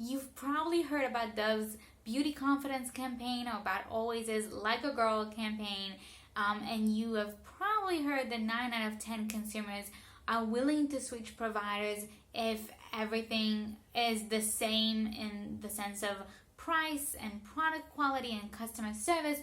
You've probably heard about Dove's beauty confidence campaign or about Always Is Like a Girl campaign, and you have probably heard that 9 out of 10 consumers are willing to switch providers if everything is the same in the sense of price and product quality and customer service.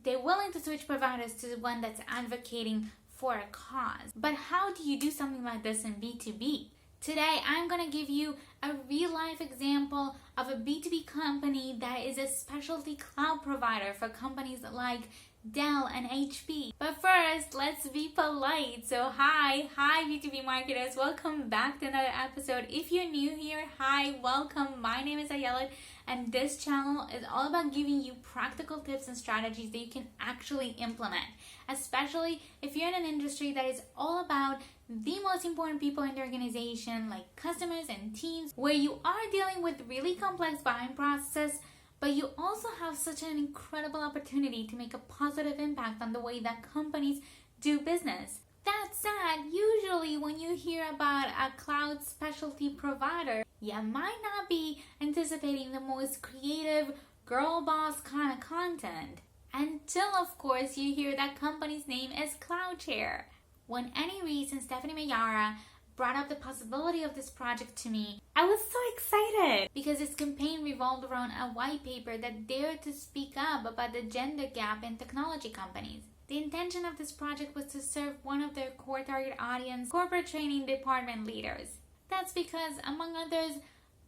They're willing to switch providers to the one that's advocating for a cause. But how do you do something like this in B2B? Today, I'm going to give you a real-life example of a B2B company that is a specialty cloud provider for companies like Dell and HP. But first, let's be polite. So hi B2B marketers. Welcome back to another episode. If you're new here, hi, welcome. My name is Ayala, and this channel is all about giving you practical tips and strategies that you can actually implement, especially if you're in an industry that is all about the most important people in the organization, like customers and teams, where you are dealing with really complex buying processes, but you also have such an incredible opportunity to make a positive impact on the way that companies do business. That said, usually when you hear about a cloud specialty provider, you might not be anticipating the most creative girl boss kind of content. Until, of course, you hear that company's name is CloudShare. When Annie Reese and Stephanie Mayara brought up the possibility of this project to me, I was so excited because this campaign revolved around a white paper that dared to speak up about the gender gap in technology companies. The intention of this project was to serve one of their core target audience, corporate training department leaders. That's because, among others,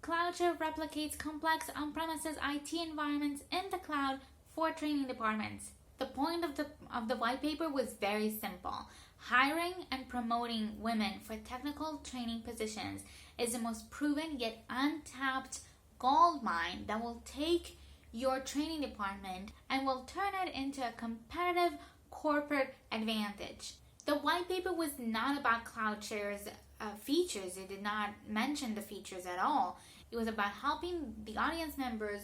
CloudShare replicates complex on-premises IT environments in the cloud for training departments. The point of the white paper was very simple. Hiring and promoting women for technical training positions is the most proven yet untapped gold mine that will take your training department and will turn it into a competitive corporate advantage. The white paper was not about CloudShare's features. It did not mention the features at all. It was about helping the audience members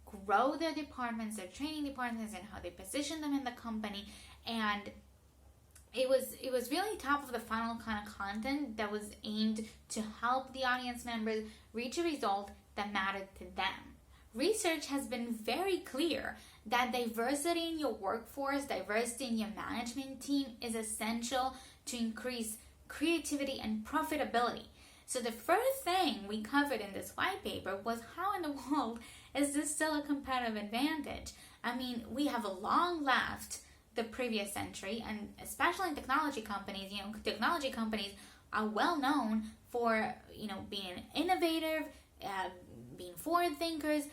grow their departments, their training departments, and how they position them in the company. And it was really top of the funnel kind of content that was aimed to help the audience members reach a result that mattered to them. Research has been very clear that diversity in your workforce, diversity in your management team is essential to increase creativity and profitability. So the first thing we covered in this white paper was how in the world is this still a competitive advantage? I mean, we have long left the previous century, and especially in technology companies, technology companies are well known for, being innovative, being forward thinkers.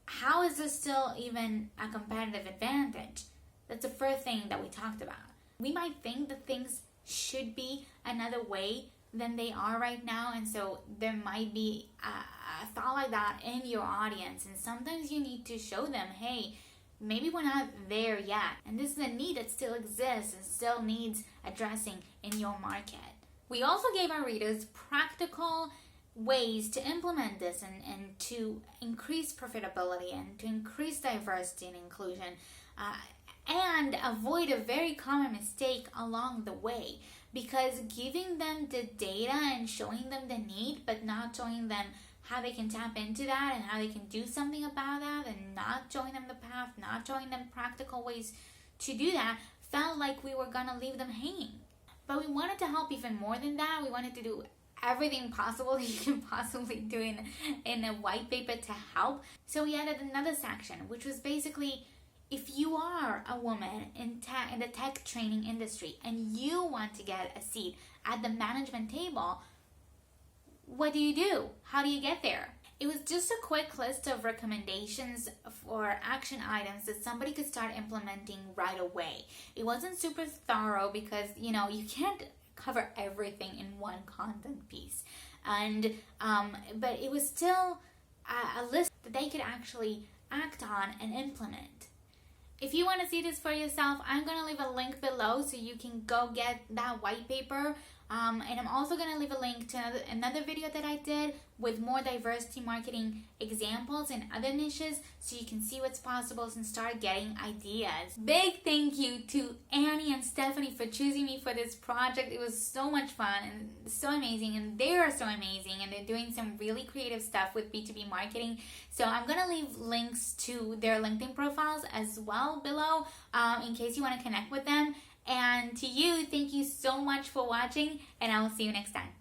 How is this still even a competitive advantage? That's the first thing that we talked about. We might think that things should be another way than they are right now, and so there might be a thought like that in your audience, and sometimes you need to show them, hey, maybe we're not there yet, and this is a need that still exists and still needs addressing in your market. We also gave our readers practical ways to implement this and to increase profitability and to increase diversity and inclusion, and avoid a very common mistake along the way, because giving them the data and showing them the need but not showing them how they can tap into that and how they can do something about that, and not showing them the path, not showing them practical ways to do that, felt like we were gonna leave them hanging. But we wanted to help even more than that. We wanted to do everything possible that you can possibly do in a white paper to help. So we added another section, which was basically, if you are a woman in the tech training industry and you want to get a seat at the management table, what do? How do you get there? It was just a quick list of recommendations for action items that somebody could start implementing right away. It wasn't super thorough because, you can't cover everything in one content piece. But it was still a list that they could actually act on and implement. If you want to see this for yourself, I'm going to leave a link below so you can go get that white paper And I'm also going to leave a link to another video that I did with more diversity marketing examples in other niches, so you can see what's possible and start getting ideas. Big thank you to Annie and Stephanie for choosing me for this project. It was so much fun and so amazing, and they are so amazing, and they're doing some really creative stuff with B2B marketing. So I'm going to leave links to their LinkedIn profiles as well below, in case you want to connect with them. And to you, thank you so much for watching, and I will see you next time.